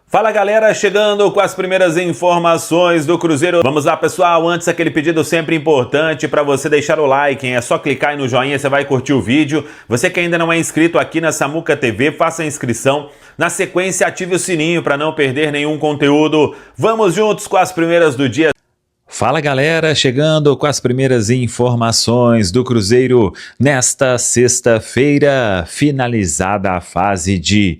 Fala galera, chegando com as primeiras informações do Cruzeiro. Vamos lá pessoal, antes aquele pedido sempre importante para você deixar o like, hein? É só clicar aí no joinha, você vai curtir o vídeo. Você que ainda não é inscrito aqui na Samuca TV, faça a inscrição. Na sequência, ative o sininho para não perder nenhum conteúdo. Vamos juntos com as primeiras do dia. Fala galera, chegando com as primeiras informações do Cruzeiro nesta sexta-feira, finalizada a fase de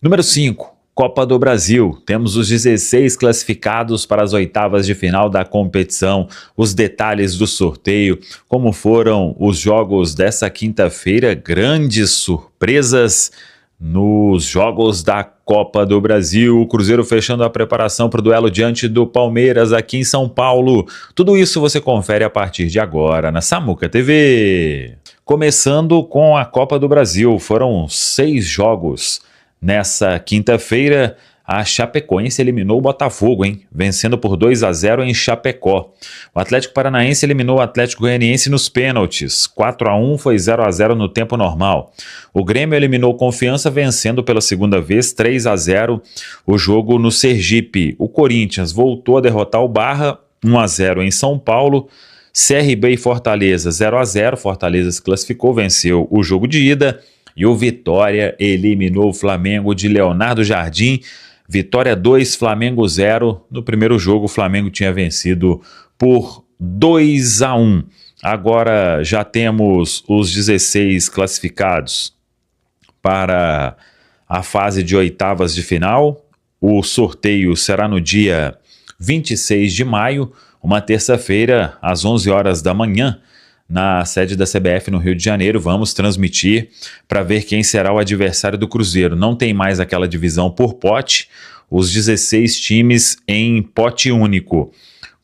número 5. Copa do Brasil, temos os 16 classificados para as oitavas de final da competição, os detalhes do sorteio, como foram os jogos dessa quinta-feira, grandes surpresas nos jogos da Copa do Brasil, o Cruzeiro fechando a preparação para o duelo diante do Palmeiras aqui em São Paulo. Tudo isso você confere a partir de agora na Samuca TV. Começando com a Copa do Brasil, foram 6 jogos. Nessa quinta-feira, a Chapecoense eliminou o Botafogo, vencendo por 2-0 em Chapecó. O Atlético Paranaense eliminou o Atlético Goianiense nos pênaltis. 4-1 foi 0-0 no tempo normal. O Grêmio eliminou o Confiança, vencendo pela segunda vez 3-0 o jogo no Sergipe. O Corinthians voltou a derrotar o Barra, 1-0 em São Paulo. CRB e Fortaleza 0-0. Fortaleza se classificou, venceu o jogo de ida. E o Vitória eliminou o Flamengo de Leonardo Jardim. Vitória 2, Flamengo 0. No primeiro jogo, o Flamengo tinha vencido por 2-1. Agora já temos os 16 classificados para a fase de oitavas de final. O sorteio será no dia 26 de maio, uma terça-feira, às 11 horas da manhã. Na sede da CBF no Rio de Janeiro, vamos transmitir para ver quem será o adversário do Cruzeiro. Não tem mais aquela divisão por pote, os 16 times em pote único.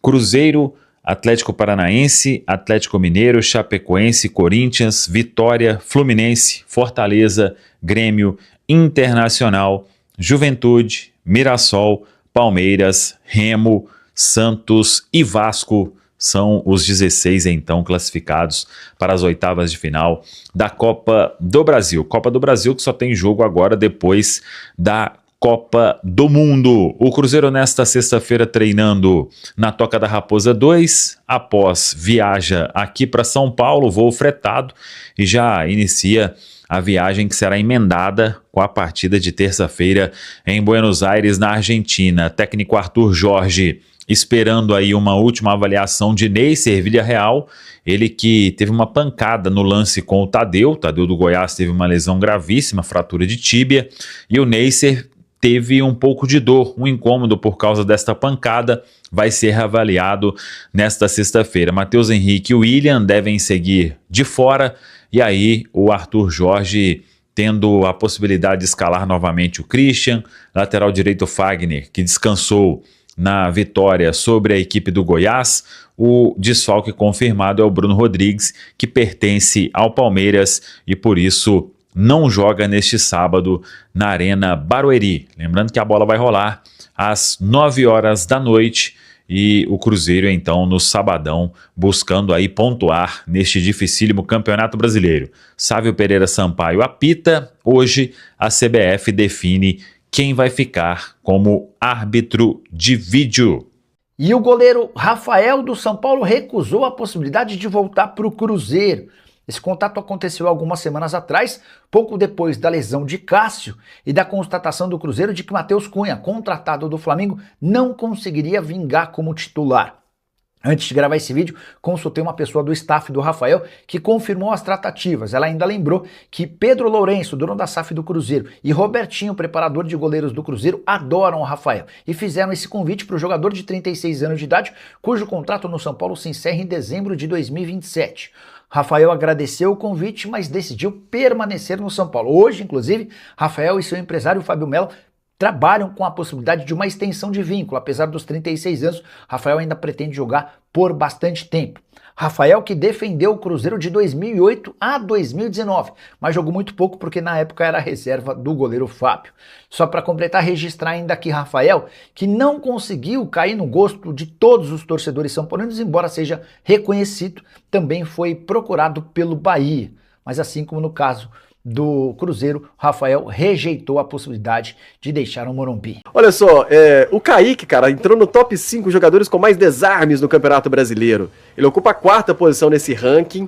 Cruzeiro, Atlético Paranaense, Atlético Mineiro, Chapecoense, Corinthians, Vitória, Fluminense, Fortaleza, Grêmio, Internacional, Juventude, Mirassol, Palmeiras, Remo, Santos e Vasco. São os 16, então, classificados para as oitavas de final da Copa do Brasil. Copa do Brasil que só tem jogo agora depois da Copa do Mundo. O Cruzeiro nesta sexta-feira treinando na Toca da Raposa 2, após viaja aqui para São Paulo, voo fretado, e já inicia a viagem que será emendada com a partida de terça-feira em Buenos Aires, na Argentina. Técnico Arthur Jorge esperando aí uma última avaliação de Neisser Villarreal, ele que teve uma pancada no lance com o Tadeu do Goiás teve uma lesão gravíssima, fratura de tíbia, e o Neisser teve um pouco de dor, um incômodo por causa desta pancada, vai ser avaliado nesta sexta-feira. Matheus Henrique e William devem seguir de fora, e aí o Arthur Jorge tendo a possibilidade de escalar novamente o Christian, lateral direito Fagner, que descansou na vitória sobre a equipe do Goiás. O desfalque confirmado é o Bruno Rodrigues, que pertence ao Palmeiras e por isso não joga neste sábado na Arena Barueri. Lembrando que a bola vai rolar às 9 horas da noite e o Cruzeiro então no sabadão buscando aí pontuar neste dificílimo Campeonato Brasileiro. Sávio Pereira Sampaio apita, hoje a CBF define quem vai ficar como árbitro de vídeo. E o goleiro Rafael do São Paulo recusou a possibilidade de voltar para o Cruzeiro. Esse contato aconteceu algumas semanas atrás, pouco depois da lesão de Cássio e da constatação do Cruzeiro de que Matheus Cunha, contratado do Flamengo, não conseguiria vingar como titular. Antes de gravar esse vídeo, consultei uma pessoa do staff do Rafael que confirmou as tratativas. Ela ainda lembrou que Pedro Lourenço, dono da SAF do Cruzeiro, e Robertinho, preparador de goleiros do Cruzeiro, adoram o Rafael e fizeram esse convite para o jogador de 36 anos de idade, cujo contrato no São Paulo se encerra em dezembro de 2027. Rafael agradeceu o convite, mas decidiu permanecer no São Paulo. Hoje, inclusive, Rafael e seu empresário Fábio Melo trabalham com a possibilidade de uma extensão de vínculo. Apesar dos 36 anos, Rafael ainda pretende jogar por bastante tempo. Rafael que defendeu o Cruzeiro de 2008 a 2019, mas jogou muito pouco porque na época era reserva do goleiro Fábio. Só para completar, registrar ainda aqui Rafael, que não conseguiu cair no gosto de todos os torcedores são paulinos, embora seja reconhecido, também foi procurado pelo Bahia. Mas assim como no caso do Cruzeiro, Rafael rejeitou a possibilidade de deixar o Morumbi. Olha só, o Kaique, cara, entrou no top 5 jogadores com mais desarmes no Campeonato Brasileiro. Ele ocupa a 4ª posição nesse ranking,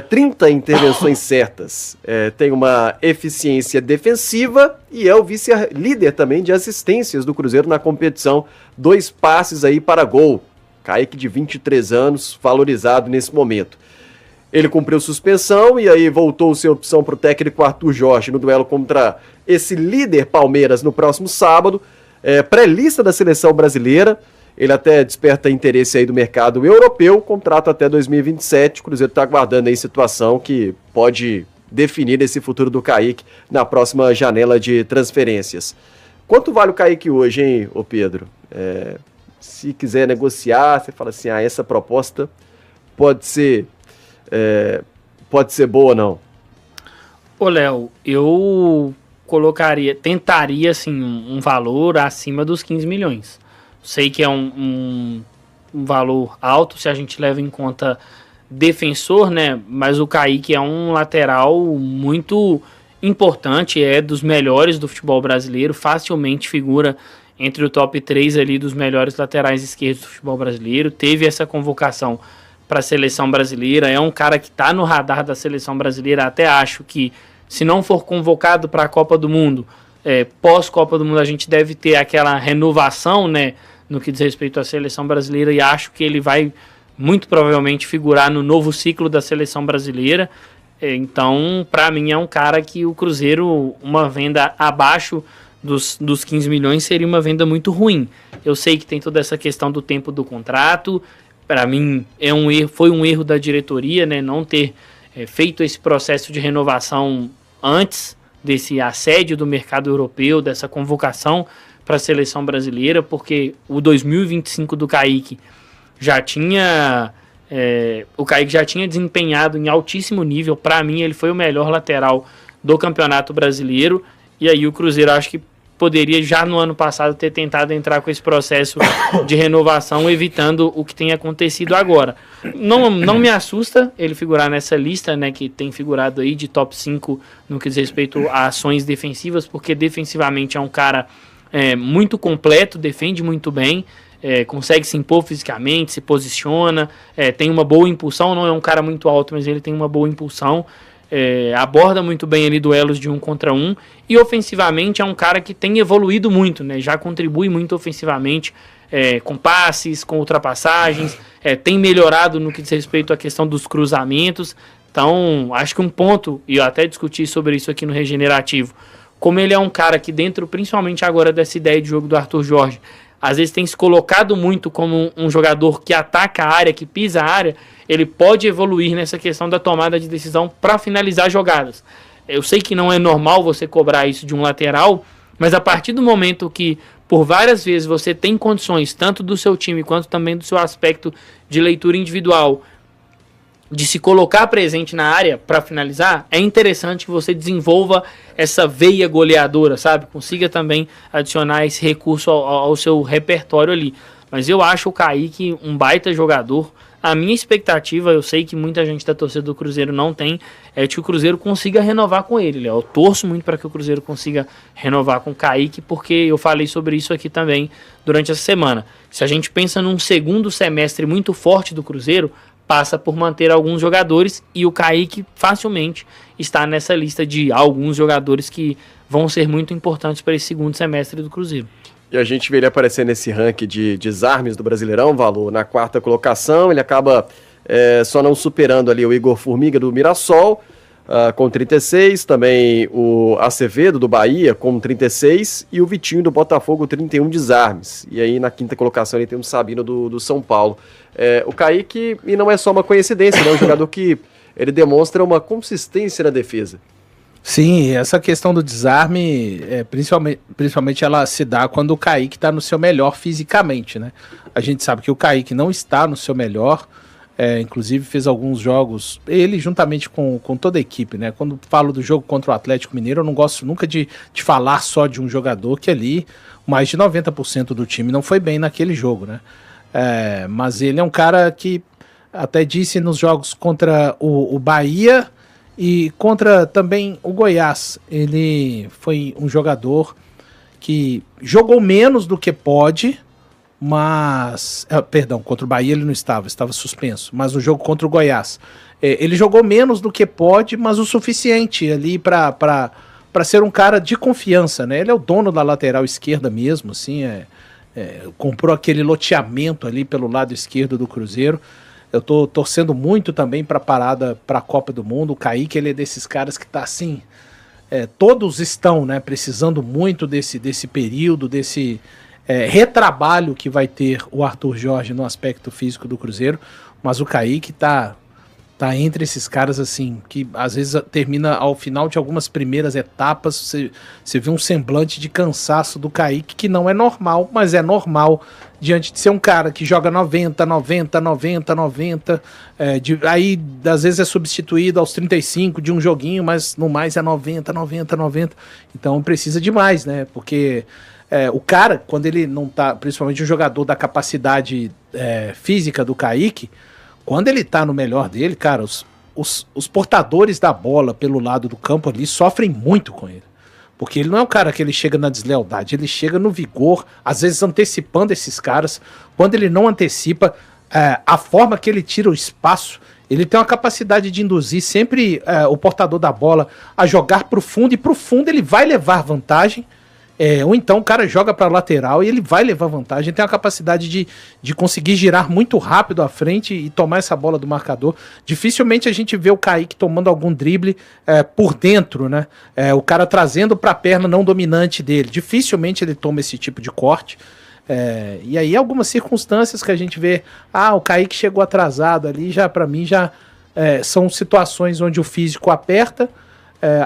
30 intervenções certas. Tem uma eficiência defensiva e é o vice-líder também de assistências do Cruzeiro na competição. 2 passes aí para gol. Kaique, de 23 anos, valorizado nesse momento. Ele cumpriu suspensão e aí voltou ser opção para o técnico Arthur Jorge no duelo contra esse líder Palmeiras no próximo sábado. Pré-lista da seleção brasileira. Ele até desperta interesse aí do mercado europeu, contrato até 2027. O Cruzeiro está aguardando aí situação que pode definir esse futuro do Kaique na próxima janela de transferências. Quanto vale o Kaique hoje, hein, ô Pedro? Se quiser negociar, você fala assim, essa proposta pode ser boa ou não? Ô, Léo, eu tentaria assim, um valor acima dos 15 milhões. Sei que é um valor alto se a gente leva em conta defensor, né? Mas o Kaique é um lateral muito importante, é dos melhores do futebol brasileiro, facilmente figura entre o top 3 ali dos melhores laterais esquerdos do futebol brasileiro. Teve essa convocação para a seleção brasileira, é um cara que está no radar da seleção brasileira. Até acho que se não for convocado para a Copa do Mundo, pós-Copa do Mundo a gente deve ter aquela renovação, né, no que diz respeito à seleção brasileira, e acho que ele vai muito provavelmente figurar no novo ciclo da seleção brasileira. Então, para mim, é um cara que o Cruzeiro, uma venda abaixo dos 15 milhões seria uma venda muito ruim. Eu sei que tem toda essa questão do tempo do contrato. Para mim, foi um erro da diretoria, né, não ter feito esse processo de renovação antes desse assédio do mercado europeu, dessa convocação para a seleção brasileira, porque o 2025 do Kaique já tinha... o Kaique já tinha desempenhado em altíssimo nível. Para mim, ele foi o melhor lateral do Campeonato Brasileiro. E aí o Cruzeiro, acho que poderia já no ano passado ter tentado entrar com esse processo de renovação, evitando o que tem acontecido agora. Não me assusta ele figurar nessa lista, né, que tem figurado aí de top 5 no que diz respeito a ações defensivas, porque defensivamente é um cara muito completo, defende muito bem, consegue se impor fisicamente, se posiciona, tem uma boa impulsão, não é um cara muito alto, mas ele tem uma boa impulsão. Aborda muito bem ali duelos de 1 contra 1, e ofensivamente é um cara que tem evoluído muito, né? Já contribui muito ofensivamente, com passes, com ultrapassagens, tem melhorado no que diz respeito à questão dos cruzamentos. Então, acho que um ponto, e eu até discuti sobre isso aqui no Regenerativo, como ele é um cara que dentro, principalmente agora dessa ideia de jogo do Arthur Jorge, às vezes tem se colocado muito como um jogador que ataca a área, que pisa a área, ele pode evoluir nessa questão da tomada de decisão para finalizar jogadas. Eu sei que não é normal você cobrar isso de um lateral, mas a partir do momento que por várias vezes você tem condições, tanto do seu time quanto também do seu aspecto de leitura individual, de se colocar presente na área para finalizar, é interessante que você desenvolva essa veia goleadora, sabe? Consiga também adicionar esse recurso ao seu repertório ali. Mas eu acho o Kaique um baita jogador. A minha expectativa, eu sei que muita gente da torcida do Cruzeiro não tem, é que o Cruzeiro consiga renovar com ele. Eu torço muito para que o Cruzeiro consiga renovar com o Kaique, porque eu falei sobre isso aqui também durante essa semana. Se a gente pensa num segundo semestre muito forte do Cruzeiro, passa por manter alguns jogadores, e o Kaique facilmente está nessa lista de alguns jogadores que vão ser muito importantes para esse segundo semestre do Cruzeiro. E a gente vê ele aparecer nesse ranking de desarmes do Brasileirão, Valor, na 4ª colocação. Ele acaba só não superando ali o Igor Formiga do Mirassol, com 36, também o Acevedo do Bahia com 36 e o Vitinho do Botafogo 31 desarmes. E aí na 5ª colocação ele tem o Sabino do São Paulo. O Kaique, e não é só uma coincidência, né? É um jogador que ele demonstra uma consistência na defesa. Sim, essa questão do desarme, principalmente ela se dá quando o Kaique está no seu melhor fisicamente, né? A gente sabe que o Kaique não está no seu melhor, inclusive fez alguns jogos, ele juntamente com toda a equipe, né? Quando falo do jogo contra o Atlético Mineiro, eu não gosto nunca de falar só de um jogador, que ali mais de 90% do time não foi bem naquele jogo, né? Mas ele é um cara que até disse nos jogos contra o Bahia E contra também o Goiás, ele foi um jogador que jogou menos do que pode, mas... perdão, contra o Bahia ele não estava suspenso, mas no jogo contra o Goiás, ele jogou menos do que pode, mas o suficiente ali para ser um cara de confiança, né? Ele é o dono da lateral esquerda mesmo, assim, comprou aquele loteamento ali pelo lado esquerdo do Cruzeiro. Eu tô torcendo muito também pra parada pra Copa do Mundo. O Kaique, ele é desses caras que tá assim... todos estão, né, precisando muito desse período, desse retrabalho que vai ter o Arthur Jorge no aspecto físico do Cruzeiro. Mas o Kaique tá entre esses caras assim, que às vezes termina ao final de algumas primeiras etapas, você vê um semblante de cansaço do Kaique, que não é normal, mas é normal diante de ser um cara que joga 90, aí às vezes é substituído aos 35 de um joguinho, mas no mais é 90, então precisa de mais, né, porque o cara, quando ele não tá, principalmente um jogador da capacidade física do Kaique, quando ele tá no melhor dele, cara, os portadores da bola pelo lado do campo ali sofrem muito com ele. Porque ele não é um cara que ele chega na deslealdade, ele chega no vigor, às vezes antecipando esses caras. Quando ele não antecipa, a forma que ele tira o espaço, ele tem uma capacidade de induzir sempre o portador da bola a jogar pro fundo, e pro fundo ele vai levar vantagem. Ou então o cara joga para lateral e ele vai levar vantagem, tem a capacidade de conseguir girar muito rápido à frente e tomar essa bola do marcador. Dificilmente a gente vê o Kaique tomando algum drible por dentro, né? O cara trazendo para a perna não dominante dele. Dificilmente ele toma esse tipo de corte. E aí algumas circunstâncias que a gente vê, o Kaique chegou atrasado ali, já para mim já são situações onde o físico aperta.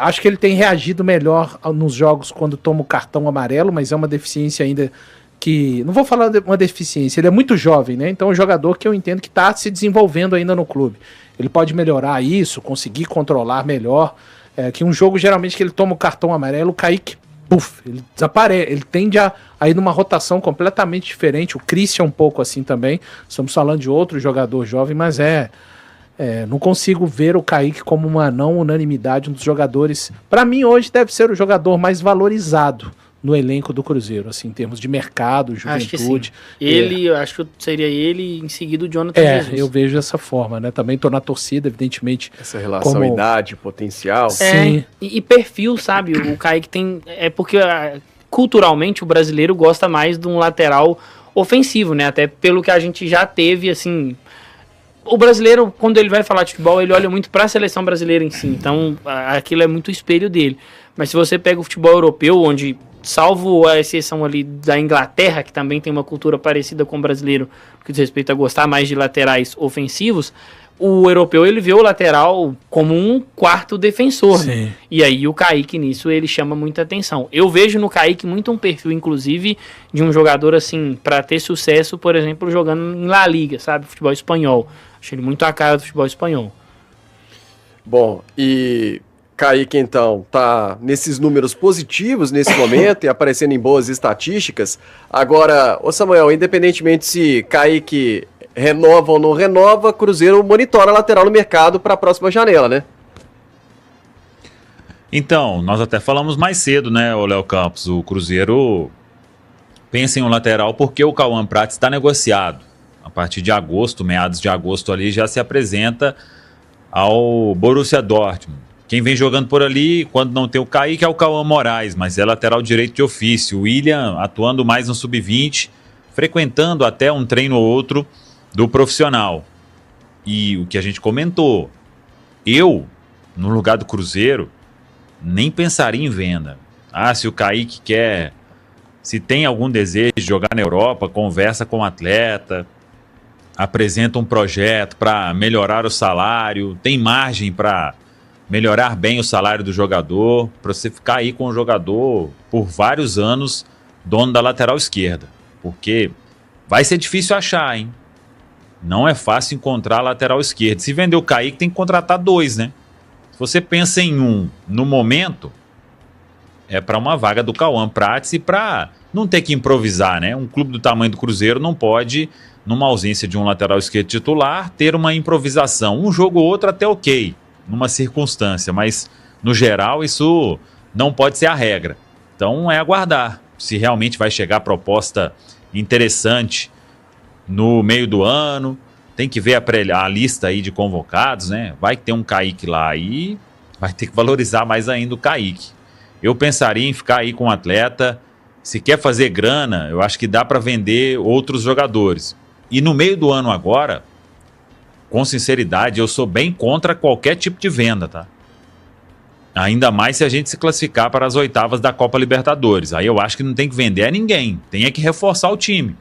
Acho que ele tem reagido melhor nos jogos quando toma o cartão amarelo, mas é uma deficiência ainda que... Não vou falar de uma deficiência, ele é muito jovem, né? Então é um jogador que eu entendo que está se desenvolvendo ainda no clube. Ele pode melhorar isso, conseguir controlar melhor. Que um jogo, geralmente, que ele toma o cartão amarelo, o Kaique, ele desaparece. Ele tende a ir numa rotação completamente diferente. O Christian um pouco assim também. Estamos falando de outro jogador jovem, mas não consigo ver o Kaique como uma não unanimidade, um dos jogadores, para mim hoje deve ser o jogador mais valorizado no elenco do Cruzeiro, assim, em termos de mercado, juventude. Eu acho que seria ele, em seguida o Jonathan Jesus. Eu vejo dessa forma, né? Também tô na torcida, evidentemente. Essa relação idade, potencial. Sim. E perfil, sabe? O Kaique tem... porque culturalmente o brasileiro gosta mais de um lateral ofensivo, né? Até pelo que a gente já teve, assim... O brasileiro, quando ele vai falar de futebol, ele olha muito para a seleção brasileira em si. Então, aquilo é muito espelho dele. Mas se você pega o futebol europeu, onde, salvo a exceção ali da Inglaterra, que também tem uma cultura parecida com o brasileiro, que diz respeito a gostar mais de laterais ofensivos, o europeu, ele vê o lateral como um quarto defensor. Né? E aí o Kaique nisso, ele chama muita atenção. Eu vejo no Kaique muito um perfil, inclusive, de um jogador assim, para ter sucesso, por exemplo, jogando em La Liga, sabe? Futebol espanhol. Acho ele muito a cara do futebol espanhol. Bom, e Kaique, então, tá nesses números positivos nesse momento e aparecendo em boas estatísticas. Agora, ô Samuel, independentemente se Kaique renova ou não renova, Cruzeiro monitora a lateral no mercado para a próxima janela, né? Então, nós até falamos mais cedo, né, o Léo Campos, o Cruzeiro pensa em um lateral porque o Cauã Prates está negociado. A partir de agosto, meados de agosto ali, já se apresenta ao Borussia Dortmund. Quem vem jogando por ali, quando não tem o Kaique, é o Cauã Moraes, mas é lateral direito de ofício. O William atuando mais no sub-20, frequentando até um treino ou outro do profissional. E o que a gente comentou, eu, no lugar do Cruzeiro, nem pensaria em venda. Se o Kaique quer, se tem algum desejo de jogar na Europa, conversa com o atleta, apresenta um projeto para melhorar o salário, tem margem para melhorar bem o salário do jogador, para você ficar aí com o jogador por vários anos, dono da lateral esquerda. Porque vai ser difícil achar, hein? Não é fácil encontrar a lateral esquerda. Se vender o Kaique, tem que contratar dois, né? Se você pensa em um no momento, é para uma vaga do Cauã Prates e para não ter que improvisar, né? Um clube do tamanho do Cruzeiro não pode, numa ausência de um lateral esquerdo titular, ter uma improvisação. Um jogo ou outro até ok. numa circunstância, mas no geral isso não pode ser a regra. Então é aguardar se realmente vai chegar proposta interessante no meio do ano. Tem que ver a lista aí de convocados, né? Vai ter um Kaique lá e vai ter que valorizar mais ainda o Kaique. Eu pensaria em ficar aí com o atleta. Se quer fazer grana, eu acho que dá para vender outros jogadores. E no meio do ano agora, com sinceridade, eu sou bem contra qualquer tipo de venda, tá? Ainda mais se a gente se classificar para as oitavas da Copa Libertadores. Aí eu acho que não tem que vender a ninguém. Tem é que reforçar o time.